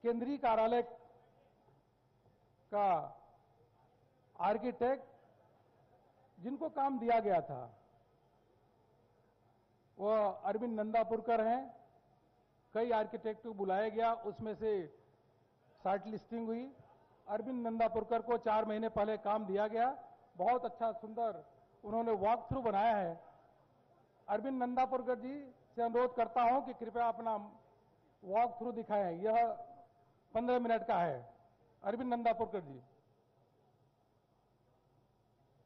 केंद्रीय कार्यालय का आर्किटेक्ट जिनको काम दिया गया था वो अरविंद नंदापुरकर हैं। कई आर्किटेक्ट को बुलाया गया, उसमें से शॉर्ट लिस्टिंग हुई। अरविंद नंदापुरकर को 4 महीने पहले काम दिया गया। बहुत अच्छा सुंदर उन्होंने वॉक थ्रू बनाया है। अरविंद नंदापुरकर जी से अनुरोध करता हूं कि कृपया अपना वॉक थ्रू दिखाएं। यह 15 मिनट का है। अरविंद नंदापुरकर जी।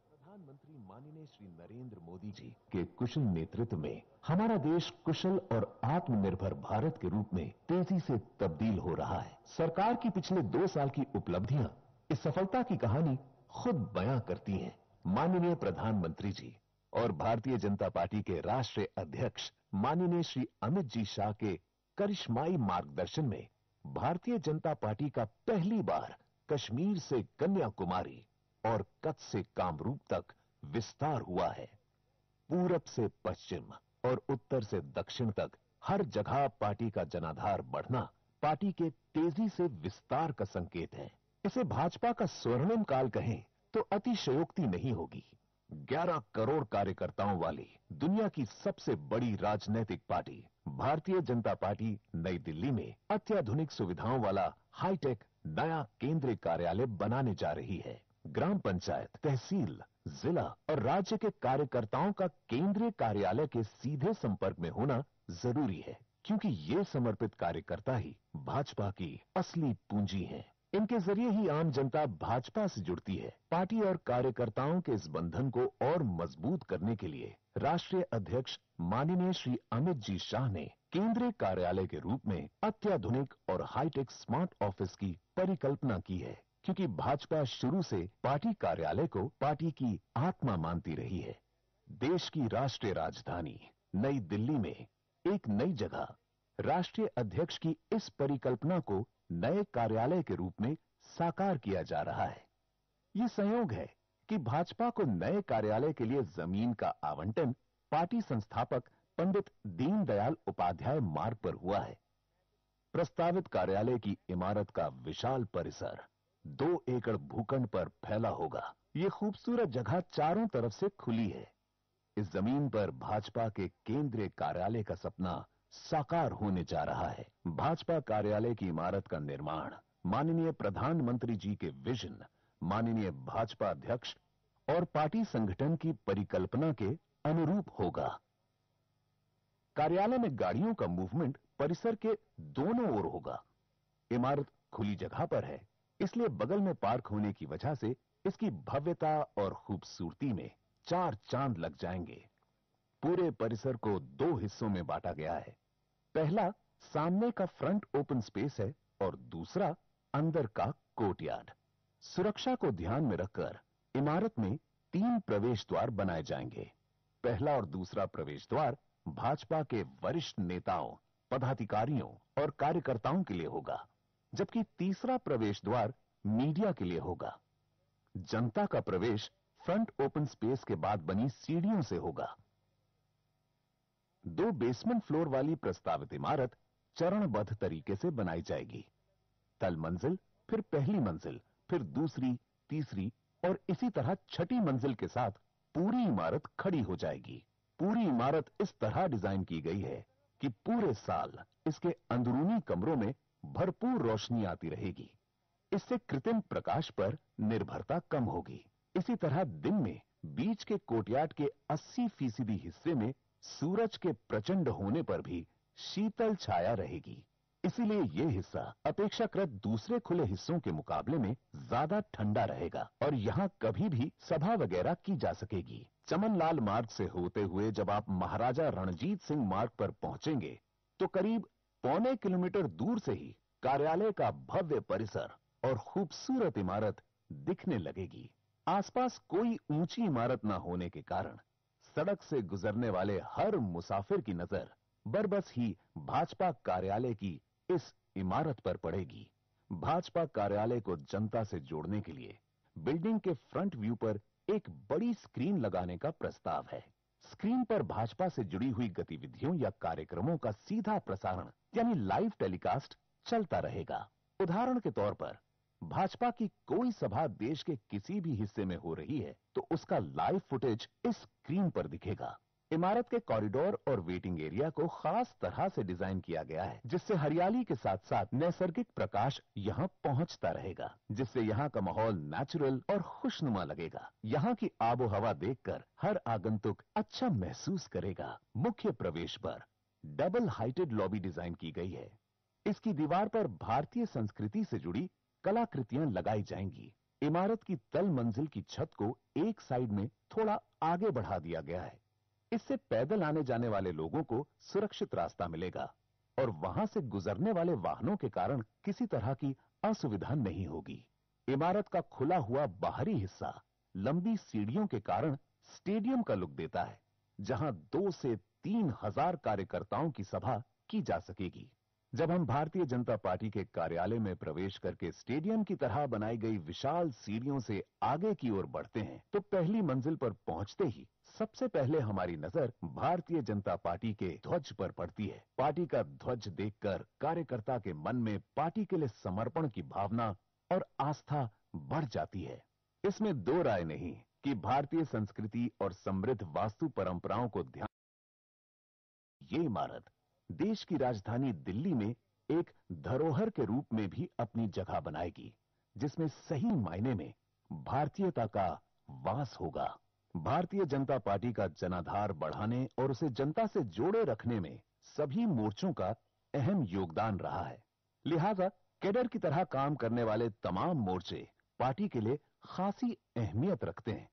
प्रधानमंत्री माननीय श्री नरेंद्र मोदी जी के कुशल नेतृत्व में हमारा देश कुशल और आत्मनिर्भर भारत के रूप में तेजी से तब्दील हो रहा है। सरकार की पिछले 2 साल की उपलब्धियां इस सफलता की कहानी खुद बयां करती हैं। माननीय प्रधानमंत्री जी और भारतीय जनता पार्टी के राष्ट्रीय अध्यक्ष माननीय श्री अमित जी शाह के करिश्माई मार्गदर्शन में भारतीय जनता पार्टी का पहली बार कश्मीर से कन्याकुमारी और कच्छ से कामरूप तक विस्तार हुआ है। पूरब से पश्चिम और उत्तर से दक्षिण तक हर जगह पार्टी का जनाधार बढ़ना पार्टी के तेजी से विस्तार का संकेत है। इसे भाजपा का स्वर्णिम काल कहें तो अतिशयोक्ति नहीं होगी। 11 करोड़ कार्यकर्ताओं वाली दुनिया की सबसे बड़ी राजनीतिक पार्टी भारतीय जनता पार्टी नई दिल्ली में अत्याधुनिक सुविधाओं वाला हाईटेक नया केंद्रीय कार्यालय बनाने जा रही है। ग्राम पंचायत, तहसील, जिला और राज्य के कार्यकर्ताओं का केंद्रीय कार्यालय के सीधे संपर्क में होना जरूरी है, क्योंकि ये समर्पित कार्यकर्ता ही भाजपा की असली पूंजी हैं। इनके जरिए ही आम जनता भाजपा से जुड़ती है। पार्टी और कार्यकर्ताओं के इस बंधन को और मजबूत करने के लिए राष्ट्रीय अध्यक्ष माननीय श्री अमित जी शाह ने केंद्रीय कार्यालय के रूप में अत्याधुनिक और हाईटेक स्मार्ट ऑफिस की परिकल्पना की है, क्योंकि भाजपा शुरू से पार्टी कार्यालय को पार्टी की आत्मा मानती रही है। देश की राष्ट्रीय राजधानी नई दिल्ली में एक नई जगह राष्ट्रीय अध्यक्ष की इस परिकल्पना को नए कार्यालय के रूप में साकार किया जा रहा है। ये संयोग है कि भाजपा को नए कार्यालय के लिए जमीन का आवंटन पार्टी संस्थापक पंडित दीनदयाल उपाध्याय मार्ग पर हुआ है। प्रस्तावित कार्यालय की इमारत का विशाल परिसर 2 एकड़ भूखंड पर फैला होगा। ये खूबसूरत जगह चारों तरफ से खुली है। इस जमीन पर भाजपा के केंद्रीय कार्यालय का सपना साकार होने जा रहा है। भाजपा कार्यालय की इमारत का निर्माण माननीय प्रधानमंत्री जी के विजन, माननीय भाजपा अध्यक्ष और पार्टी संगठन की परिकल्पना के अनुरूप होगा। कार्यालय में गाड़ियों का मूवमेंट परिसर के दोनों ओर होगा। इमारत खुली जगह पर है, इसलिए बगल में पार्क होने की वजह से इसकी भव्यता और खूबसूरती में 4 चांद लग जाएंगे। पूरे परिसर को 2 हिस्सों में बांटा गया है। पहला सामने का फ्रंट ओपन स्पेस है और दूसरा अंदर का कोर्टयार्ड। सुरक्षा को ध्यान में रखकर इमारत में 3 प्रवेश द्वार बनाए जाएंगे। पहला और दूसरा प्रवेश द्वार भाजपा के वरिष्ठ नेताओं, पदाधिकारियों और कार्यकर्ताओं के लिए होगा, जबकि तीसरा प्रवेश द्वार मीडिया के लिए होगा। जनता का प्रवेश फ्रंट ओपन स्पेस के बाद बनी सीढ़ियों से होगा। 2 बेसमेंट फ्लोर वाली प्रस्तावित इमारत चरणबद्ध तरीके से बनाई जाएगी। तल मंजिल, फिर पहली मंजिल, फिर दूसरी, तीसरी और इसी तरह छठी मंजिल के साथ पूरी इमारत खड़ी हो जाएगी। पूरी इमारत इस तरह डिजाइन की गई है कि पूरे साल इसके अंदरूनी कमरों में भरपूर रोशनी आती रहेगी। इससे कृत्रिम प्रकाश पर निर्भरता कम होगी। इसी तरह दिन में बीच के कोर्टयार्ड के 80% हिस्से में सूरज के प्रचंड होने पर भी शीतल छाया रहेगी। इसीलिए यह हिस्सा अपेक्षाकृत दूसरे खुले हिस्सों के मुकाबले में ज्यादा ठंडा रहेगा और यहां कभी भी सभा वगैरह की जा सकेगी। चमनलाल मार्ग से होते हुए जब आप महाराजा रणजीत सिंह मार्ग पर पहुंचेंगे तो करीब पौने किलोमीटर दूर से ही कार्यालय का भव्य परिसर और खूबसूरत इमारत दिखने लगेगी। आसपास कोई ऊंची इमारत न होने के कारण सड़क से गुजरने वाले हर मुसाफिर की नजर बरबस ही भाजपा कार्यालय की इस इमारत पर पड़ेगी। भाजपा कार्यालय को जनता से जोड़ने के लिए बिल्डिंग के फ्रंट व्यू पर एक बड़ी स्क्रीन लगाने का प्रस्ताव है। स्क्रीन पर भाजपा से जुड़ी हुई गतिविधियों या कार्यक्रमों का सीधा प्रसारण यानी लाइव टेलीकास्ट चलता रहेगा। उदाहरण के तौर पर भाजपा की कोई सभा देश के किसी भी हिस्से में हो रही है तो उसका लाइव फुटेज इस स्क्रीन पर दिखेगा। इमारत के कॉरिडोर और वेटिंग एरिया को खास तरह से डिजाइन किया गया है, जिससे हरियाली के साथ साथ नैसर्गिक प्रकाश यहां पहुंचता रहेगा, जिससे यहां का माहौल नेचुरल और खुशनुमा लगेगा। यहां की आबो हवा देखकर हर आगंतुक अच्छा महसूस करेगा। मुख्य प्रवेश पर डबल हाइटेड लॉबी डिजाइन की गई है। इसकी दीवार पर भारतीय संस्कृति से जुड़ी कलाकृतियां लगाई जाएंगी। इमारत की तल मंजिल की छत को एक साइड में थोड़ा आगे बढ़ा दिया गया है। इससे पैदल आने जाने वाले लोगों को सुरक्षित रास्ता मिलेगा और वहां से गुजरने वाले वाहनों के कारण किसी तरह की असुविधा नहीं होगी। इमारत का खुला हुआ बाहरी हिस्सा लंबी सीढ़ियों के कारण स्टेडियम का लुक देता है, जहां 2 से 3 हजार कार्यकर्ताओं की सभा की जा सकेगी। जब हम भारतीय जनता पार्टी के कार्यालय में प्रवेश करके स्टेडियम की तरह बनाई गई विशाल सीढ़ियों से आगे की ओर बढ़ते हैं, तो पहली मंजिल पर पहुंचते ही सबसे पहले हमारी नजर भारतीय जनता पार्टी के ध्वज पर पड़ती है। पार्टी का ध्वज देखकर कार्यकर्ता के मन में पार्टी के लिए समर्पण की भावना और आस्था बढ़ जाती है। इसमें दो राय नहीं कि भारतीय संस्कृति और समृद्ध वास्तु परंपराओं को ध्यान ये इमारत देश की राजधानी दिल्ली में एक धरोहर के रूप में भी अपनी जगह बनाएगी, जिसमें सही मायने में भारतीयता का वास होगा। भारतीय जनता पार्टी का जनाधार बढ़ाने और उसे जनता से जोड़े रखने में सभी मोर्चों का अहम योगदान रहा है। लिहाजा कैडर की तरह काम करने वाले तमाम मोर्चे पार्टी के लिए खासी अहमियत रखते हैं।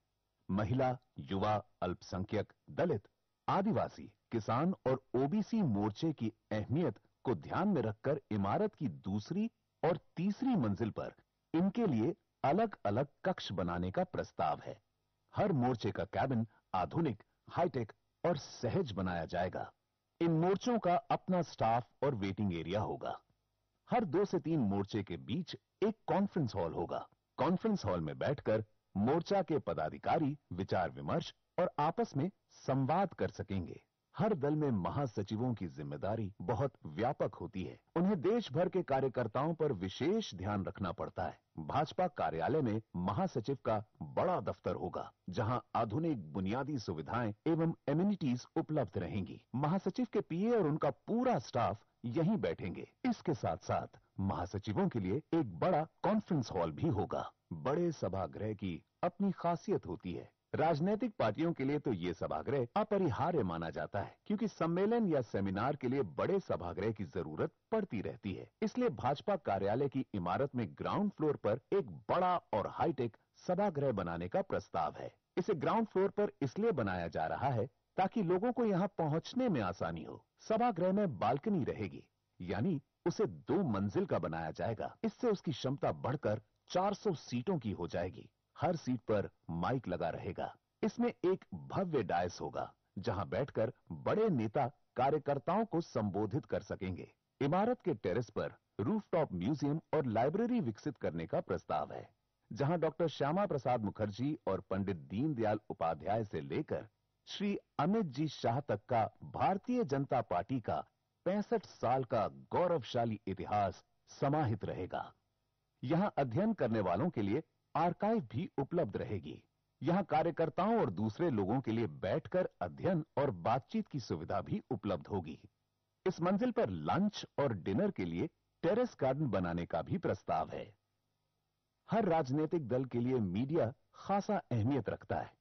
महिला, युवा, अल्पसंख्यक, दलित, आदिवासी, किसान और ओबीसी मोर्चे की अहमियत को ध्यान में रखकर इमारत की दूसरी और तीसरी मंजिल पर इनके लिए अलग अलग कक्ष बनाने का प्रस्ताव है। हर मोर्चे का कैबिन आधुनिक, हाईटेक और सहज बनाया जाएगा। इन मोर्चों का अपना स्टाफ और वेटिंग एरिया होगा। हर 2 से 3 मोर्चे के बीच एक कॉन्फ्रेंस हॉल होगा। कॉन्फ्रेंस हॉल में बैठकर मोर्चा के पदाधिकारी विचार विमर्श और आपस में संवाद कर सकेंगे। हर दल में महासचिवों की जिम्मेदारी बहुत व्यापक होती है। उन्हें देश भर के कार्यकर्ताओं पर विशेष ध्यान रखना पड़ता है। भाजपा कार्यालय में महासचिव का बड़ा दफ्तर होगा, जहां आधुनिक बुनियादी सुविधाएं एवं एमिनिटीज उपलब्ध रहेंगी। महासचिव के पीए और उनका पूरा स्टाफ यहीं बैठेंगे। इसके साथ साथ महासचिवों के लिए एक बड़ा कॉन्फ्रेंस हॉल भी होगा। बड़े सभागृह की अपनी खासियत होती है। राजनीतिक पार्टियों के लिए तो ये सभागृह अपरिहार्य माना जाता है, क्योंकि सम्मेलन या सेमिनार के लिए बड़े सभागृह की जरूरत पड़ती रहती है। इसलिए भाजपा कार्यालय की इमारत में ग्राउंड फ्लोर पर एक बड़ा और हाईटेक सभागृह बनाने का प्रस्ताव है। इसे ग्राउंड फ्लोर पर इसलिए बनाया जा रहा है ताकि लोगों को यहाँ पहुंचने में आसानी हो। सभागृह में बालकनी रहेगी, यानी उसे 2 मंजिल का बनाया जाएगा। इससे उसकी क्षमता बढ़कर 400 सीटों की हो जाएगी। हर सीट पर माइक लगा रहेगा। इसमें एक भव्य डायस होगा, जहां बैठकर बड़े नेता कार्यकर्ताओं को संबोधित कर सकेंगे। इमारत के टेरेस पर रूफटॉप म्यूजियम और लाइब्रेरी विकसित करने का प्रस्ताव है, जहां डॉक्टर श्यामा प्रसाद मुखर्जी और पंडित दीनदयाल उपाध्याय से लेकर श्री अमित जी शाह तक का भारतीय जनता पार्टी का 65 साल का गौरवशाली इतिहास समाहित रहेगा। यहां अध्ययन करने वालों के लिए आर्काइव भी उपलब्ध रहेगी। यहां कार्यकर्ताओं और दूसरे लोगों के लिए बैठकर अध्ययन और बातचीत की सुविधा भी उपलब्ध होगी। इस मंजिल पर लंच और डिनर के लिए टेरेस गार्डन बनाने का भी प्रस्ताव है। हर राजनीतिक दल के लिए मीडिया खासा अहमियत रखता है,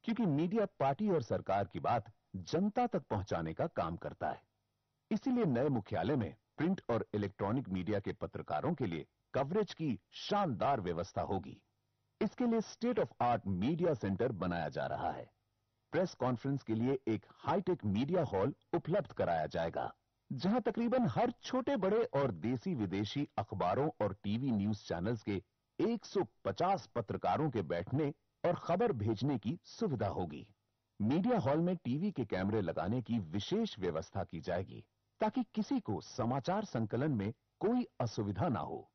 क्योंकि मीडिया पार्टी और सरकार की बात जनता तक पहुंचाने का काम करता है। इसीलिए नए मुख्यालय में प्रिंट और इलेक्ट्रॉनिक मीडिया के पत्रकारों के लिए कवरेज की शानदार व्यवस्था होगी। इसके लिए state of art media centre बनाया जा रहा है। प्रेस कॉन्फ्रेंस के लिए एक हाईटेक मीडिया हॉल उपलब्ध कराया जाएगा, जहां तकरीबन हर छोटे बड़े और देसी विदेशी अखबारों और टीवी न्यूज चैनल्स के 150 पत्रकारों के बैठने और खबर भेजने की सुविधा होगी। मीडिया हॉल में टीवी के कैमरे लगाने की विशेष व्यवस्था की जाएगी, ताकि किसी को समाचार संकलन में कोई असुविधा ना हो।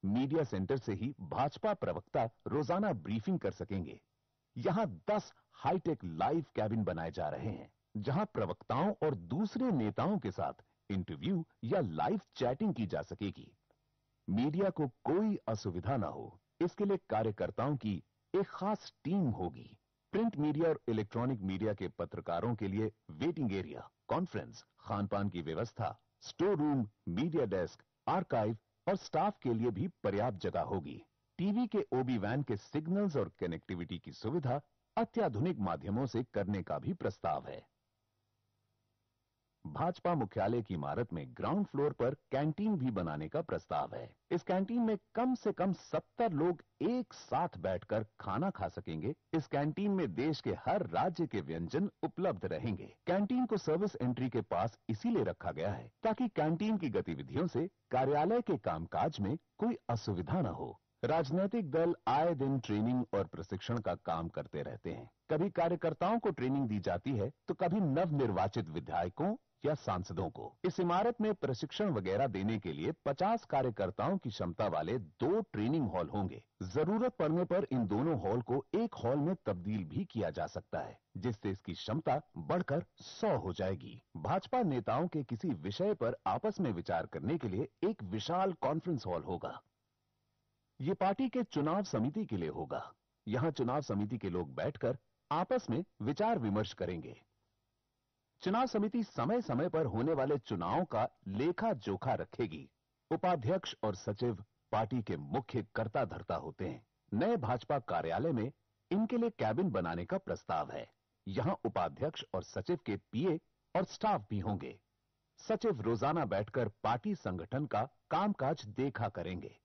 मीडिया सेंटर से ही भाजपा प्रवक्ता रोजाना ब्रीफिंग कर सकेंगे। यहां 10 हाईटेक लाइव कैबिन बनाए जा रहे हैं, जहां प्रवक्ताओं और दूसरे नेताओं के साथ इंटरव्यू या लाइव चैटिंग की जा सकेगी। मीडिया को कोई असुविधा ना हो, इसके लिए कार्यकर्ताओं की एक खास टीम होगी। प्रिंट मीडिया और इलेक्ट्रॉनिक मीडिया के पत्रकारों के लिए वेटिंग एरिया, कॉन्फ्रेंस, खान-पान की व्यवस्था, store room, media desk, archive और स्टाफ के लिए भी पर्याप्त जगह होगी। टीवी के ओबी वैन के सिग्नल्स और कनेक्टिविटी की सुविधा अत्याधुनिक माध्यमों से करने का भी प्रस्ताव है। भाजपा मुख्यालय की इमारत में ग्राउंड फ्लोर पर कैंटीन भी बनाने का प्रस्ताव है। इस कैंटीन में कम से कम 70 लोग एक साथ बैठकर खाना खा सकेंगे। इस कैंटीन में देश के हर राज्य के व्यंजन उपलब्ध रहेंगे। कैंटीन को सर्विस एंट्री के पास इसीलिए रखा गया है ताकि कैंटीन की गतिविधियों से कार्यालय के कामकाज में कोई असुविधा न हो। राजनीतिक दल आए दिन ट्रेनिंग और प्रशिक्षण का काम करते रहते हैं। कभी कार्यकर्ताओं को ट्रेनिंग दी जाती है तो कभी नवनिर्वाचित विधायकों या सांसदों को। इस इमारत में प्रशिक्षण वगैरह देने के लिए 50 कार्यकर्ताओं की क्षमता वाले 2 ट्रेनिंग हॉल होंगे। जरूरत पड़ने पर इन दोनों हॉल को एक हॉल में तब्दील भी किया जा सकता है, जिससे इसकी क्षमता बढ़कर 100 हो जाएगी। भाजपा नेताओं के किसी विषय पर आपस में विचार करने के लिए एक विशाल कॉन्फ्रेंस हॉल होगा। ये पार्टी के चुनाव समिति के लिए होगा। यहां चुनाव समिति के लोग बैठकर आपस में विचार विमर्श करेंगे। चुनाव समिति समय समय पर होने वाले चुनावों का लेखा जोखा रखेगी। उपाध्यक्ष और सचिव पार्टी के मुख्य कर्ता धर्ता होते हैं। नए भाजपा कार्यालय में इनके लिए कैबिन बनाने का प्रस्ताव है। यहां उपाध्यक्ष और सचिव के पीए और स्टाफ भी होंगे। सचिव रोजाना बैठकर पार्टी संगठन का कामकाज देखा करेंगे।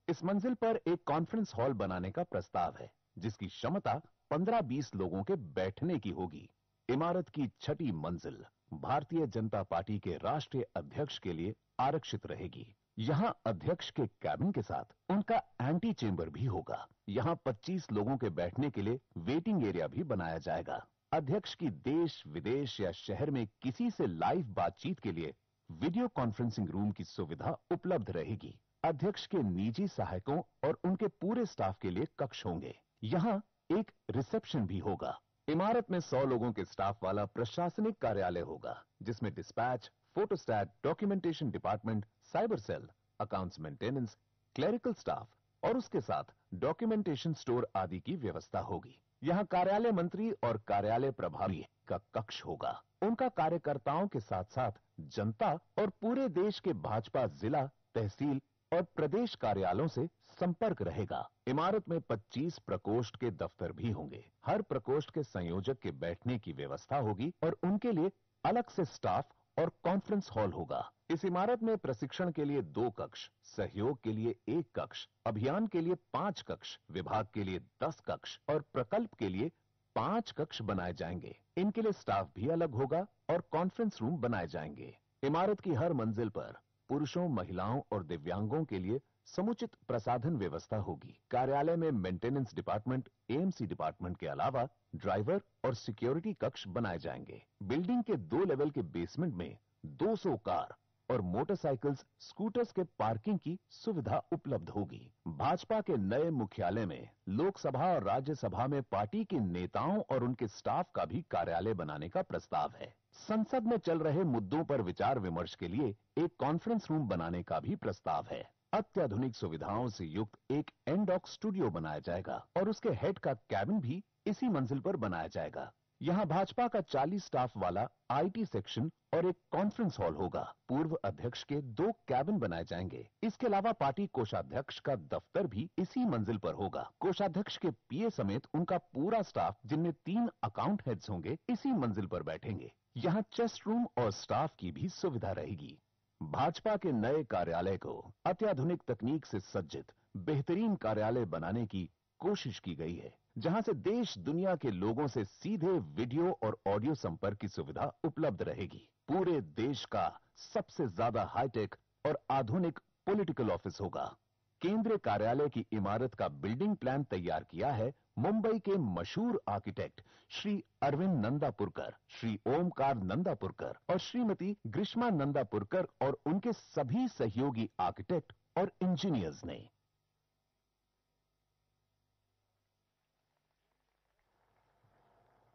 इस मंजिल पर एक कॉन्फ्रेंस हॉल बनाने का प्रस्ताव है, जिसकी क्षमता 15-20 लोगों के बैठने की होगी। इमारत की 6ठी मंजिल भारतीय जनता पार्टी के राष्ट्रीय अध्यक्ष के लिए आरक्षित रहेगी। यहां अध्यक्ष के कैबिन के साथ उनका एंटी चेंबर भी होगा। यहां 25 लोगों के बैठने के लिए वेटिंग एरिया भी बनाया जाएगा। अध्यक्ष की देश, विदेश या शहर में किसी से लाइव बातचीत के लिए वीडियो कॉन्फ्रेंसिंग रूम की सुविधा उपलब्ध रहेगी। अध्यक्ष के निजी सहायकों और उनके पूरे स्टाफ के लिए कक्ष होंगे। यहां एक रिसेप्शन भी होगा। इमारत में 100 लोगों के स्टाफ वाला प्रशासनिक कार्यालय होगा, जिसमें dispatch, photostat, documentation department, cyber cell, accounts maintenance, clerical staff और उसके साथ डॉक्यूमेंटेशन स्टोर आदि की व्यवस्था होगी। यहां कार्यालय मंत्री और कार्यालय प्रभारी का कक्ष होगा। उनका कार्यकर्ताओं के साथ साथ जनता और पूरे देश के भाजपा जिला, तहसील और प्रदेश कार्यालयों से संपर्क रहेगा। इमारत में 25 प्रकोष्ठ के दफ्तर भी होंगे। हर प्रकोष्ठ के संयोजक के बैठने की व्यवस्था होगी और उनके लिए अलग से स्टाफ और कॉन्फ्रेंस हॉल होगा। इस इमारत में प्रशिक्षण के लिए 2 कक्ष, सहयोग के लिए 1 कक्ष, अभियान के लिए 5 कक्ष, विभाग के लिए 10 कक्ष और प्रकल्प के लिए 5 कक्ष बनाए जाएंगे। इनके लिए स्टाफ भी अलग होगा और कॉन्फ्रेंस रूम बनाए जाएंगे। इमारत की हर मंजिल पर पुरुषों, महिलाओं और दिव्यांगों के लिए समुचित प्रसाधन व्यवस्था होगी। कार्यालय में मेंटेनेंस डिपार्टमेंट, एएमसी डिपार्टमेंट के अलावा ड्राइवर और सिक्योरिटी कक्ष बनाए जाएंगे। बिल्डिंग के 2 लेवल के बेसमेंट में 200 कार और मोटरसाइकिल्स, स्कूटर्स के पार्किंग की सुविधा उपलब्ध होगी। भाजपा के नए मुख्यालय में लोकसभा और राज्यसभा में पार्टी के नेताओं और उनके स्टाफ का भी कार्यालय बनाने का प्रस्ताव है। संसद में चल रहे मुद्दों पर विचार विमर्श के लिए एक कॉन्फ्रेंस रूम बनाने का भी प्रस्ताव है। अत्याधुनिक सुविधाओं से युक्त एक एनडॉक स्टूडियो बनाया जाएगा और उसके हेड का कैबिन भी इसी मंजिल पर बनाया जाएगा। यहां भाजपा का 40 स्टाफ वाला आईटी सेक्शन और एक कॉन्फ्रेंस हॉल होगा। पूर्व अध्यक्ष के 2 कैबिन बनाए जाएंगे। इसके अलावा पार्टी कोषाध्यक्ष का दफ्तर भी इसी मंजिल पर होगा। कोषाध्यक्ष के पीए समेत उनका पूरा स्टाफ, जिनमें 3 अकाउंट हेड्स होंगे, इसी मंजिल पर बैठेंगे। यहां चेस्ट रूम और स्टाफ की भी सुविधा रहेगी। भाजपा के नए कार्यालय को अत्याधुनिक तकनीक से सज्जित बेहतरीन कार्यालय बनाने की कोशिश की गई है, जहां से देश दुनिया के लोगों से सीधे वीडियो और ऑडियो संपर्क की सुविधा उपलब्ध रहेगी। पूरे देश का सबसे ज्यादा हाईटेक और आधुनिक पॉलिटिकल ऑफिस होगा। केंद्रीय कार्यालय की इमारत का बिल्डिंग प्लान तैयार किया है मुंबई के मशहूर आर्किटेक्ट श्री अरविंद नंदापुरकर, श्री ओमकार नंदापुरकर और श्रीमती ग्रीष्मा नंदापुरकर और उनके सभी सहयोगी आर्किटेक्ट और इंजीनियर्स ने।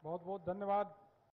बहुत बहुत धन्यवाद।